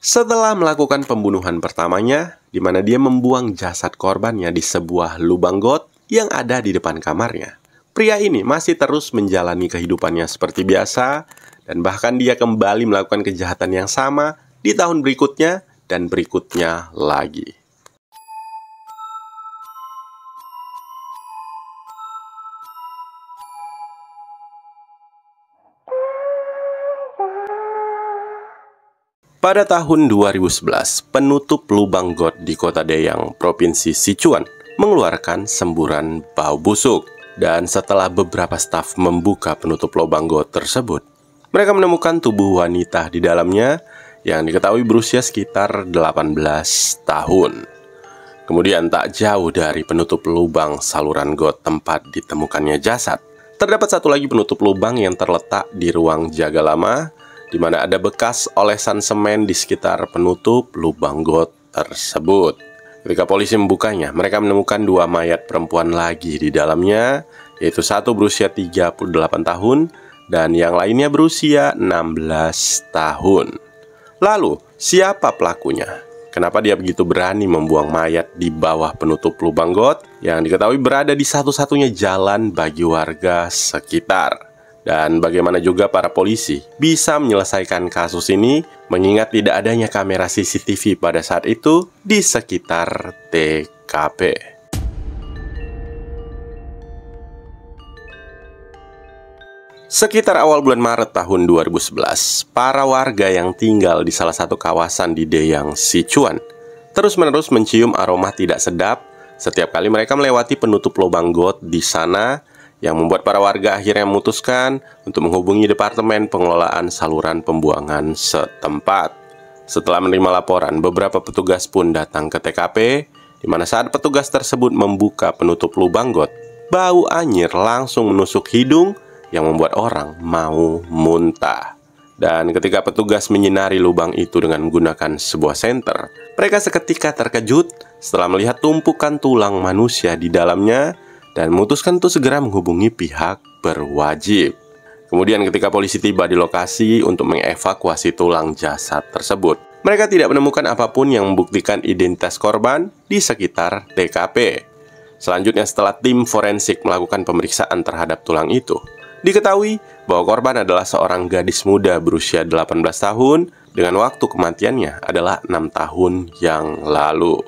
Setelah melakukan pembunuhan pertamanya, di mana dia membuang jasad korbannya di sebuah lubang got yang ada di depan kamarnya, pria ini masih terus menjalani kehidupannya seperti biasa, dan bahkan dia kembali melakukan kejahatan yang sama di tahun berikutnya dan berikutnya lagi. Pada tahun 2011, penutup lubang got di kota Deyang, Provinsi Sichuan, mengeluarkan semburan bau busuk. Dan setelah beberapa staf membuka penutup lubang got tersebut, mereka menemukan tubuh wanita di dalamnya yang diketahui berusia sekitar 18 tahun. Kemudian tak jauh dari penutup lubang saluran got tempat ditemukannya jasad, terdapat satu lagi penutup lubang yang terletak di ruang jaga lama, di mana ada bekas olesan semen di sekitar penutup lubang got tersebut. Ketika polisi membukanya, mereka menemukan dua mayat perempuan lagi di dalamnya, yaitu satu berusia 38 tahun dan yang lainnya berusia 16 tahun. Lalu, siapa pelakunya? Kenapa dia begitu berani membuang mayat di bawah penutup lubang got yang diketahui berada di satu-satunya jalan bagi warga sekitar? Dan bagaimana juga para polisi bisa menyelesaikan kasus ini mengingat tidak adanya kamera CCTV pada saat itu di sekitar TKP. Sekitar awal bulan Maret tahun 2011, para warga yang tinggal di salah satu kawasan di Deyang, Sichuan, terus-menerus mencium aroma tidak sedap setiap kali mereka melewati penutup lubang got di sana, yang membuat para warga akhirnya memutuskan untuk menghubungi Departemen Pengelolaan Saluran Pembuangan setempat. Setelah menerima laporan, beberapa petugas pun datang ke TKP, di mana saat petugas tersebut membuka penutup lubang got, bau anyir langsung menusuk hidung yang membuat orang mau muntah. Dan ketika petugas menyinari lubang itu dengan menggunakan sebuah senter, mereka seketika terkejut setelah melihat tumpukan tulang manusia di dalamnya dan memutuskan untuk segera menghubungi pihak berwajib. Kemudian ketika polisi tiba di lokasi untuk mengevakuasi tulang jasad tersebut, mereka tidak menemukan apapun yang membuktikan identitas korban di sekitar TKP. Selanjutnya setelah tim forensik melakukan pemeriksaan terhadap tulang itu, diketahui bahwa korban adalah seorang gadis muda berusia 18 tahun dengan waktu kematiannya adalah 6 tahun yang lalu.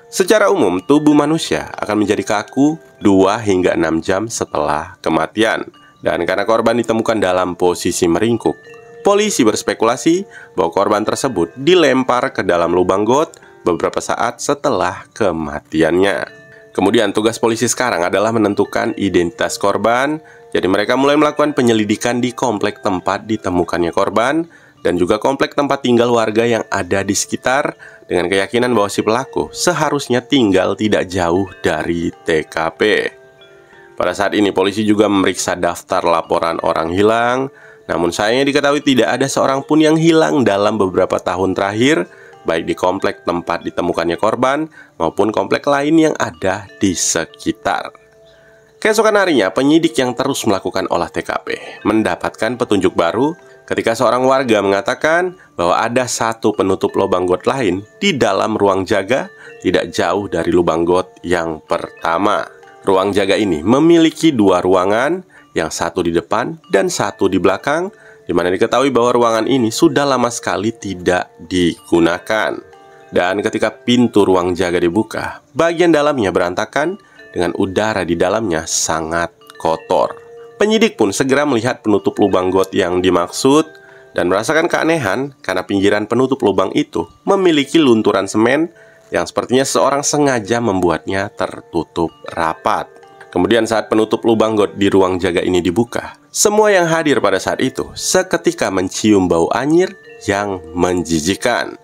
Secara umum, tubuh manusia akan menjadi kaku 2 hingga 6 jam setelah kematian. Dan karena korban ditemukan dalam posisi meringkuk, polisi berspekulasi bahwa korban tersebut dilempar ke dalam lubang got beberapa saat setelah kematiannya. Kemudian tugas polisi sekarang adalah menentukan identitas korban. Jadi mereka mulai melakukan penyelidikan di komplek tempat ditemukannya korban dan juga komplek tempat tinggal warga yang ada di sekitar, dengan keyakinan bahwa si pelaku seharusnya tinggal tidak jauh dari TKP. Pada saat ini polisi juga memeriksa daftar laporan orang hilang. Namun sayangnya diketahui tidak ada seorang pun yang hilang dalam beberapa tahun terakhir, baik di komplek tempat ditemukannya korban maupun komplek lain yang ada di sekitar. Keesokan harinya, penyidik yang terus melakukan olah TKP mendapatkan petunjuk baru ketika seorang warga mengatakan bahwa ada satu penutup lubang got lain di dalam ruang jaga tidak jauh dari lubang got yang pertama. Ruang jaga ini memiliki 2 ruangan, yang satu di depan dan satu di belakang, di mana diketahui bahwa ruangan ini sudah lama sekali tidak digunakan. Dan ketika pintu ruang jaga dibuka, bagian dalamnya berantakan dengan udara di dalamnya sangat kotor. Penyidik pun segera melihat penutup lubang got yang dimaksud dan merasakan keanehan karena pinggiran penutup lubang itu memiliki lunturan semen yang sepertinya seorang sengaja membuatnya tertutup rapat. Kemudian saat penutup lubang got di ruang jaga ini dibuka, semua yang hadir pada saat itu seketika mencium bau anyir yang menjijikkan.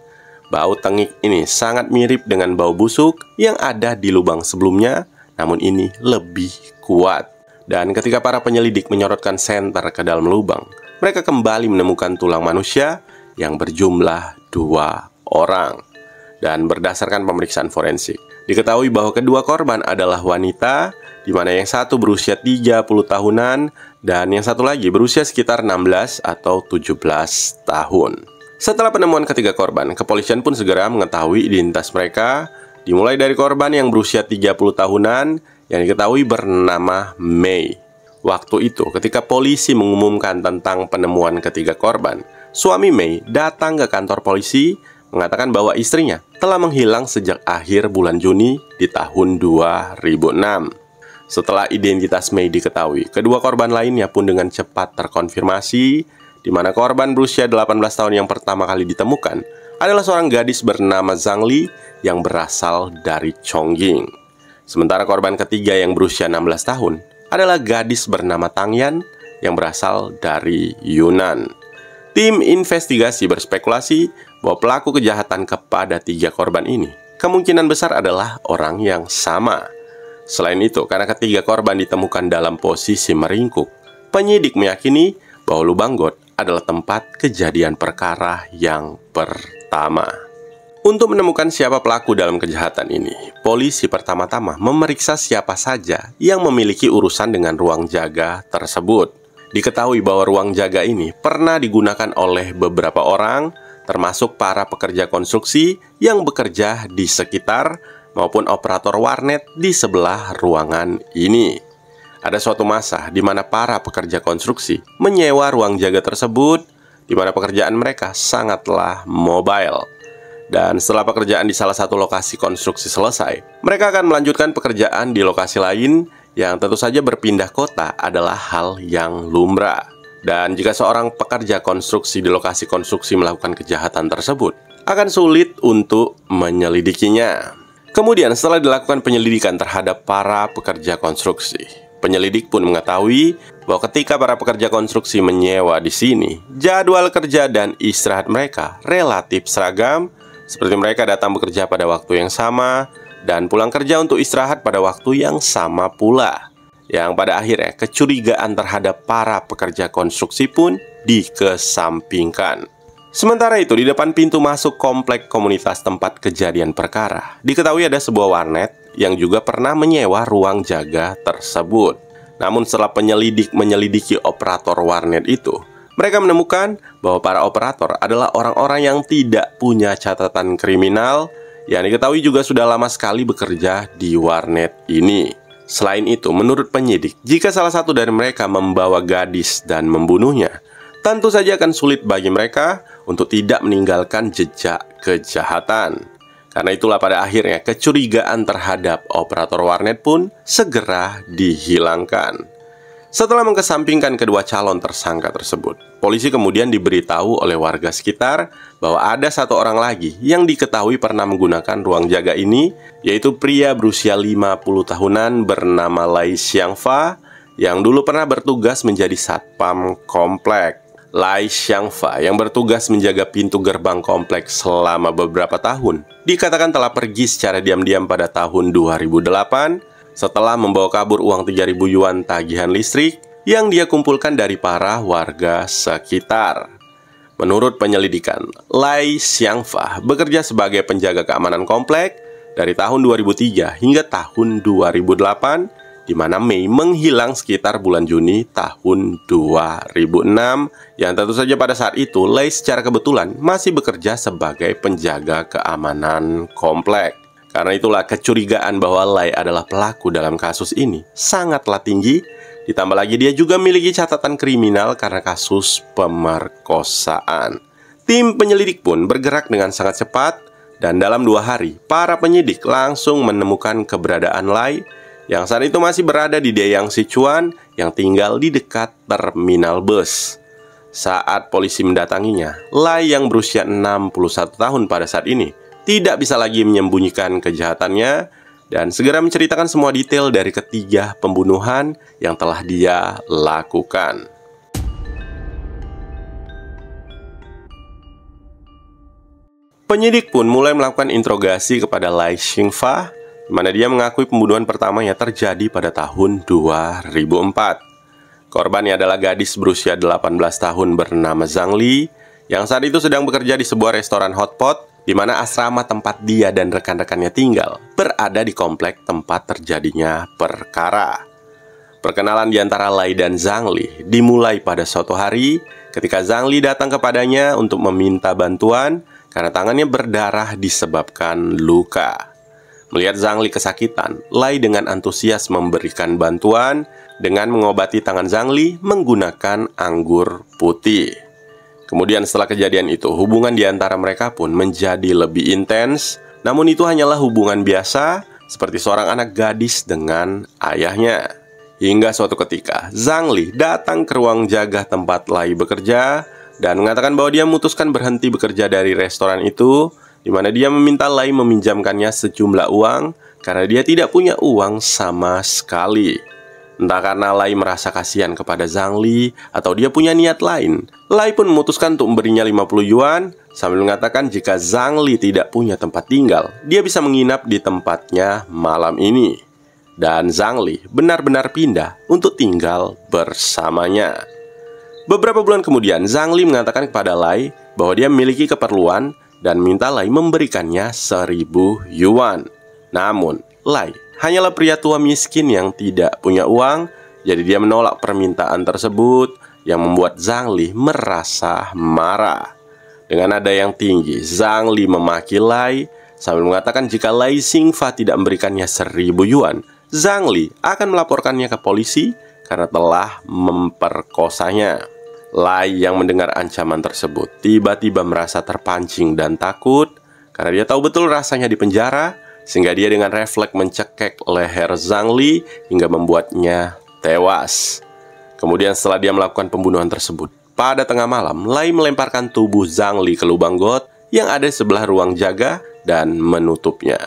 Bau tengik ini sangat mirip dengan bau busuk yang ada di lubang sebelumnya, namun ini lebih kuat. Dan ketika para penyelidik menyorotkan senter ke dalam lubang, mereka kembali menemukan tulang manusia yang berjumlah 2 orang. Dan berdasarkan pemeriksaan forensik, diketahui bahwa kedua korban adalah wanita, di mana yang satu berusia 30 tahunan dan yang satu lagi berusia sekitar 16 atau 17 tahun. Setelah penemuan ketiga korban, kepolisian pun segera mengetahui identitas mereka, dimulai dari korban yang berusia 30 tahunan yang diketahui bernama May. Waktu itu, ketika polisi mengumumkan tentang penemuan ketiga korban, suami May datang ke kantor polisi mengatakan bahwa istrinya telah menghilang sejak akhir bulan Juni di tahun 2006. Setelah identitas May diketahui, kedua korban lainnya pun dengan cepat terkonfirmasi, di mana korban berusia 18 tahun yang pertama kali ditemukan adalah seorang gadis bernama Zhang Li yang berasal dari Chongqing. Sementara korban ketiga yang berusia 16 tahun adalah gadis bernama Tang Yan yang berasal dari Yunnan. Tim investigasi berspekulasi bahwa pelaku kejahatan kepada tiga korban ini kemungkinan besar adalah orang yang sama. Selain itu, karena ketiga korban ditemukan dalam posisi meringkuk, penyidik meyakini bahwa lubang got adalah tempat kejadian perkara yang pertama. Untuk menemukan siapa pelaku dalam kejahatan ini, polisi pertama-tama memeriksa siapa saja yang memiliki urusan dengan ruang jaga tersebut. Diketahui bahwa ruang jaga ini pernah digunakan oleh beberapa orang, termasuk para pekerja konstruksi yang bekerja di sekitar maupun operator warnet di sebelah ruangan ini. Ada suatu masa di mana para pekerja konstruksi menyewa ruang jaga tersebut, di mana pekerjaan mereka sangatlah mobile. Dan setelah pekerjaan di salah satu lokasi konstruksi selesai, mereka akan melanjutkan pekerjaan di lokasi lain yang tentu saja berpindah kota adalah hal yang lumrah. Dan jika seorang pekerja konstruksi di lokasi konstruksi melakukan kejahatan tersebut, akan sulit untuk menyelidikinya. Kemudian setelah dilakukan penyelidikan terhadap para pekerja konstruksi, penyelidik pun mengetahui bahwa ketika para pekerja konstruksi menyewa di sini, jadwal kerja dan istirahat mereka relatif seragam, seperti mereka datang bekerja pada waktu yang sama dan pulang kerja untuk istirahat pada waktu yang sama pula. Yang pada akhirnya kecurigaan terhadap para pekerja konstruksi pun dikesampingkan. Sementara itu, di depan pintu masuk komplek komunitas tempat kejadian perkara, diketahui ada sebuah warnet yang juga pernah menyewa ruang jaga tersebut. Namun setelah penyelidik menyelidiki operator warnet itu, mereka menemukan bahwa para operator adalah orang-orang yang tidak punya catatan kriminal, yang diketahui juga sudah lama sekali bekerja di warnet ini. Selain itu, menurut penyidik, jika salah satu dari mereka membawa gadis dan membunuhnya, tentu saja akan sulit bagi mereka untuk tidak meninggalkan jejak kejahatan. Karena itulah pada akhirnya kecurigaan terhadap operator warnet pun segera dihilangkan. Setelah mengesampingkan kedua calon tersangka tersebut, polisi kemudian diberitahu oleh warga sekitar bahwa ada satu orang lagi yang diketahui pernah menggunakan ruang jaga ini, yaitu pria berusia 50 tahunan bernama Lai Xiangfa yang dulu pernah bertugas menjadi satpam komplek. Lai Xiangfa yang bertugas menjaga pintu gerbang kompleks selama beberapa tahun dikatakan telah pergi secara diam-diam pada tahun 2008 setelah membawa kabur uang 3.000 yuan tagihan listrik yang dia kumpulkan dari para warga sekitar. Menurut penyelidikan, Lai Xiangfa bekerja sebagai penjaga keamanan komplek dari tahun 2003 hingga tahun 2008, di mana Mei menghilang sekitar bulan Juni tahun 2006, yang tentu saja pada saat itu Lai secara kebetulan masih bekerja sebagai penjaga keamanan komplek. Karena itulah kecurigaan bahwa Lai adalah pelaku dalam kasus ini sangatlah tinggi. Ditambah lagi dia juga memiliki catatan kriminal karena kasus pemerkosaan. Tim penyelidik pun bergerak dengan sangat cepat, dan dalam 2 hari para penyidik langsung menemukan keberadaan Lai yang saat itu masih berada di Deyang Sichuan yang tinggal di dekat terminal bus. Saat polisi mendatanginya, Lai yang berusia 61 tahun pada saat ini tidak bisa lagi menyembunyikan kejahatannya dan segera menceritakan semua detail dari ketiga pembunuhan yang telah dia lakukan. Penyidik pun mulai melakukan interogasi kepada Lai Xiangfa, di mana dia mengakui pembunuhan pertamanya terjadi pada tahun 2004. Korbannya adalah gadis berusia 18 tahun bernama Zhang Li, yang saat itu sedang bekerja di sebuah restoran hotpot, di mana asrama tempat dia dan rekan-rekannya tinggal berada di komplek tempat terjadinya perkara. Perkenalan di antara Lai dan Zhang Li dimulai pada suatu hari ketika Zhang Li datang kepadanya untuk meminta bantuan karena tangannya berdarah disebabkan luka. Melihat Zhang Li kesakitan, Lai dengan antusias memberikan bantuan dengan mengobati tangan Zhang Li menggunakan anggur putih. Kemudian setelah kejadian itu, hubungan di antara mereka pun menjadi lebih intens. Namun itu hanyalah hubungan biasa, seperti seorang anak gadis dengan ayahnya. Hingga suatu ketika, Zhang Li datang ke ruang jaga tempat Lai bekerja dan mengatakan bahwa dia memutuskan berhenti bekerja dari restoran itu, di mana dia meminta Lai meminjamkannya sejumlah uang karena dia tidak punya uang sama sekali. Entah karena Lai merasa kasihan kepada Zhang Li atau dia punya niat lain, Lai pun memutuskan untuk memberinya 50 yuan sambil mengatakan jika Zhang Li tidak punya tempat tinggal, dia bisa menginap di tempatnya malam ini. Dan Zhang Li benar-benar pindah untuk tinggal bersamanya. Beberapa bulan kemudian, Zhang Li mengatakan kepada Lai bahwa dia memiliki keperluan dan minta Lai memberikannya 1000 yuan. Namun, Lai hanyalah pria tua miskin yang tidak punya uang, jadi dia menolak permintaan tersebut yang membuat Zhang Li merasa marah. Dengan nada yang tinggi, Zhang Li memaki Lai sambil mengatakan jika Lai Xingfa tidak memberikannya 1000 yuan, Zhang Li akan melaporkannya ke polisi karena telah memperkosanya. Lai yang mendengar ancaman tersebut tiba-tiba merasa terpancing dan takut karena dia tahu betul rasanya di penjara, sehingga dia dengan refleks mencekek leher Zhang Li hingga membuatnya tewas. Kemudian setelah dia melakukan pembunuhan tersebut, pada tengah malam, Lai melemparkan tubuh Zhang Li ke lubang got yang ada di sebelah ruang jaga dan menutupnya.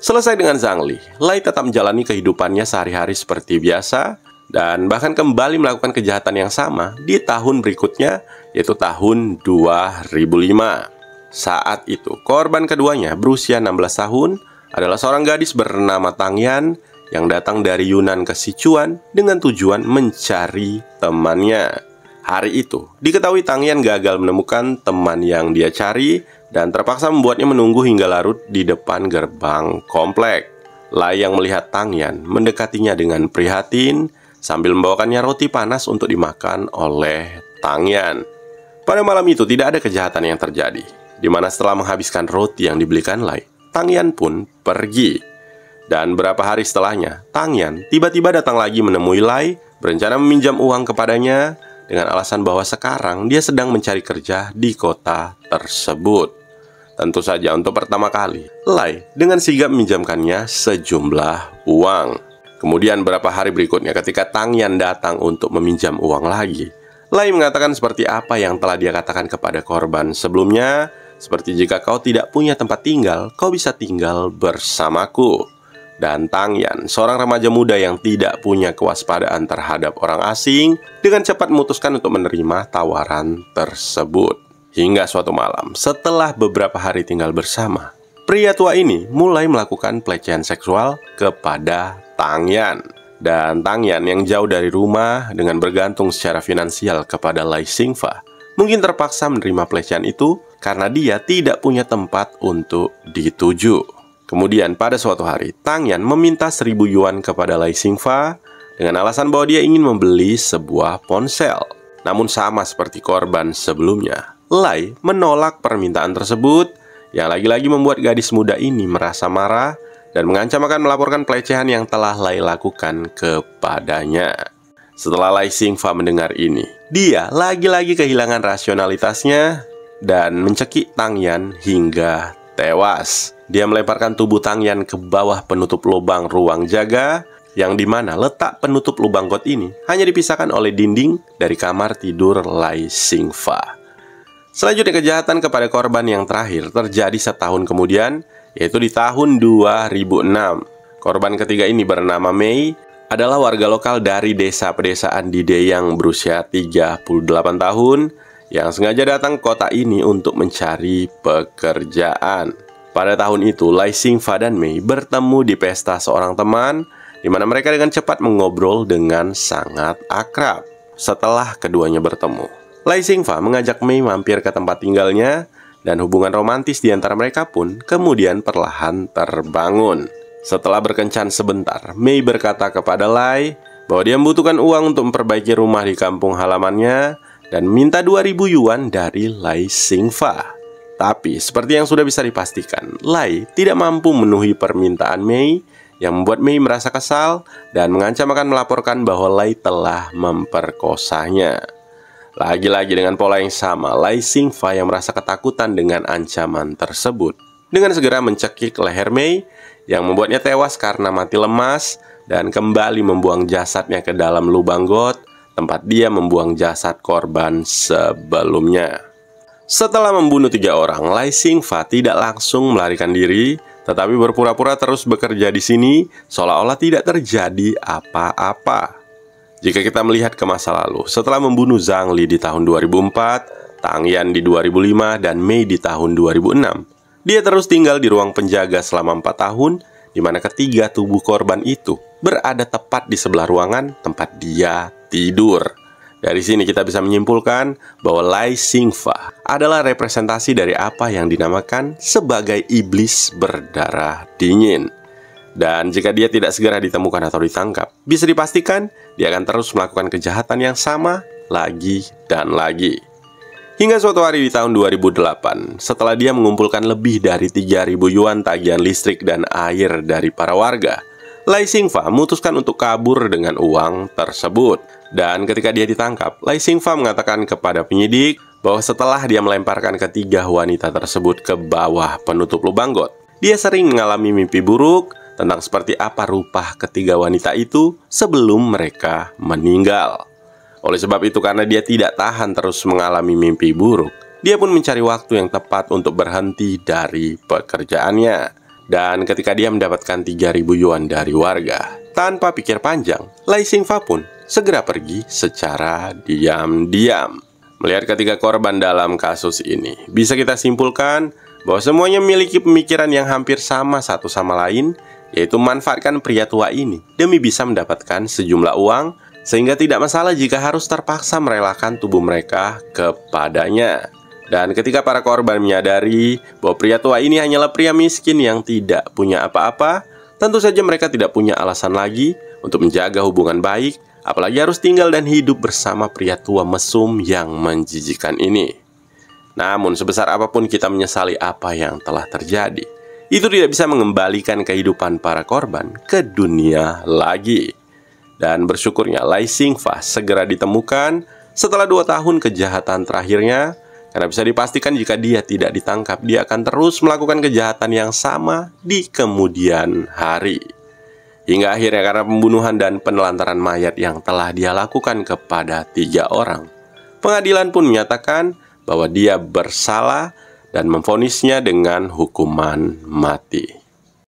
Selesai dengan Zhang Li, Lai tetap menjalani kehidupannya sehari-hari seperti biasa dan bahkan kembali melakukan kejahatan yang sama di tahun berikutnya, yaitu tahun 2005. Saat itu, korban keduanya berusia 16 tahun adalah seorang gadis bernama Tang Yan yang datang dari Yunan ke Sichuan dengan tujuan mencari temannya. Hari itu, diketahui Tang Yan gagal menemukan teman yang dia cari dan terpaksa membuatnya menunggu hingga larut di depan gerbang komplek. Lai yang melihat Tang Yan mendekatinya dengan prihatin sambil membawakannya roti panas untuk dimakan oleh Tang Yan. Pada malam itu tidak ada kejahatan yang terjadi, di mana setelah menghabiskan roti yang dibelikan Lai, Tang Yan pun pergi. Dan beberapa hari setelahnya, Tang Yan tiba-tiba datang lagi menemui Lai, berencana meminjam uang kepadanya dengan alasan bahwa sekarang dia sedang mencari kerja di kota tersebut. Tentu saja untuk pertama kali, Lai dengan sigap meminjamkannya sejumlah uang. Kemudian beberapa hari berikutnya ketika Tang Yan datang untuk meminjam uang lagi, Lai mengatakan seperti apa yang telah dia katakan kepada korban sebelumnya, seperti jika kau tidak punya tempat tinggal, kau bisa tinggal bersamaku. Dan Tang Yan, seorang remaja muda yang tidak punya kewaspadaan terhadap orang asing, dengan cepat memutuskan untuk menerima tawaran tersebut. Hingga suatu malam, setelah beberapa hari tinggal bersama, pria tua ini mulai melakukan pelecehan seksual kepada Tang Yan. Dan Tang Yan yang jauh dari rumah dengan bergantung secara finansial kepada Lai Xingfa mungkin terpaksa menerima pelecehan itu karena dia tidak punya tempat untuk dituju. Kemudian pada suatu hari, Tang Yan meminta 1000 yuan kepada Lai Xingfa dengan alasan bahwa dia ingin membeli sebuah ponsel. Namun sama seperti korban sebelumnya, Lai menolak permintaan tersebut yang lagi-lagi membuat gadis muda ini merasa marah dan mengancam akan melaporkan pelecehan yang telah Lai lakukan kepadanya. Setelah Lai Xingfa mendengar ini, dia lagi-lagi kehilangan rasionalitasnya dan mencekik Tang Yan hingga tewas. Dia melemparkan tubuh Tang Yan ke bawah penutup lubang ruang jaga, yang dimana letak penutup lubang got ini hanya dipisahkan oleh dinding dari kamar tidur Lai Xingfa. Selanjutnya kejahatan kepada korban yang terakhir terjadi setahun kemudian, yaitu di tahun 2006. Korban ketiga ini bernama Mei, adalah warga lokal dari desa pedesaan di Deyang berusia 38 tahun yang sengaja datang ke kota ini untuk mencari pekerjaan. Pada tahun itu, Lai Xingfa dan Mei bertemu di pesta seorang teman, di mana mereka dengan cepat mengobrol dengan sangat akrab. Setelah keduanya bertemu, Lai Xingfa mengajak Mei mampir ke tempat tinggalnya, dan hubungan romantis di antara mereka pun kemudian perlahan terbangun. Setelah berkencan sebentar, Mei berkata kepada Lai bahwa dia membutuhkan uang untuk memperbaiki rumah di kampung halamannya, dan minta 2.000 yuan dari Lai Xingfa. Tapi seperti yang sudah bisa dipastikan, Lai tidak mampu memenuhi permintaan Mei, yang membuat Mei merasa kesal dan mengancam akan melaporkan bahwa Lai telah memperkosanya. Lagi-lagi dengan pola yang sama, Lai Xingfa yang merasa ketakutan dengan ancaman tersebut, dengan segera mencekik leher Mei, yang membuatnya tewas karena mati lemas, dan kembali membuang jasadnya ke dalam lubang got, tempat dia membuang jasad korban sebelumnya. Setelah membunuh 3 orang, Lai Xingfa tidak langsung melarikan diri, tetapi berpura-pura terus bekerja di sini, seolah-olah tidak terjadi apa-apa. Jika kita melihat ke masa lalu, setelah membunuh Zhang Li di tahun 2004, Tang Yan di 2005, dan Mei di tahun 2006, dia terus tinggal di ruang penjaga selama 4 tahun, di mana ketiga tubuh korban itu berada tepat di sebelah ruangan tempat dia tidur. Dari sini kita bisa menyimpulkan bahwa Lai Xingfa adalah representasi dari apa yang dinamakan sebagai iblis berdarah dingin. Dan jika dia tidak segera ditemukan atau ditangkap, bisa dipastikan dia akan terus melakukan kejahatan yang sama lagi dan lagi. Hingga suatu hari di tahun 2008, setelah dia mengumpulkan lebih dari 3.000 yuan tagihan listrik dan air dari para warga, Lai Xingfa memutuskan untuk kabur dengan uang tersebut. Dan ketika dia ditangkap, Lai Xingfa mengatakan kepada penyidik bahwa setelah dia melemparkan ketiga wanita tersebut ke bawah penutup lubang got, dia sering mengalami mimpi buruk tentang seperti apa rupa ketiga wanita itu sebelum mereka meninggal. Oleh sebab itu, karena dia tidak tahan terus mengalami mimpi buruk, dia pun mencari waktu yang tepat untuk berhenti dari pekerjaannya. Dan ketika dia mendapatkan 3.000 yuan dari warga, tanpa pikir panjang, Lai Xingfa pun segera pergi secara diam-diam. Melihat ketiga korban dalam kasus ini, bisa kita simpulkan bahwa semuanya memiliki pemikiran yang hampir sama satu sama lain, yaitu memanfaatkan pria tua ini demi bisa mendapatkan sejumlah uang, sehingga tidak masalah jika harus terpaksa merelakan tubuh mereka kepadanya. Dan ketika para korban menyadari bahwa pria tua ini hanyalah pria miskin yang tidak punya apa-apa, tentu saja mereka tidak punya alasan lagi untuk menjaga hubungan baik, apalagi harus tinggal dan hidup bersama pria tua mesum yang menjijikan ini. Namun sebesar apapun kita menyesali apa yang telah terjadi, itu tidak bisa mengembalikan kehidupan para korban ke dunia lagi. Dan bersyukurnya Lai Xingfa segera ditemukan setelah 2 tahun kejahatan terakhirnya, karena bisa dipastikan jika dia tidak ditangkap, dia akan terus melakukan kejahatan yang sama di kemudian hari. Hingga akhirnya karena pembunuhan dan penelantaran mayat yang telah dia lakukan kepada 3 orang, pengadilan pun menyatakan bahwa dia bersalah dan memvonisnya dengan hukuman mati.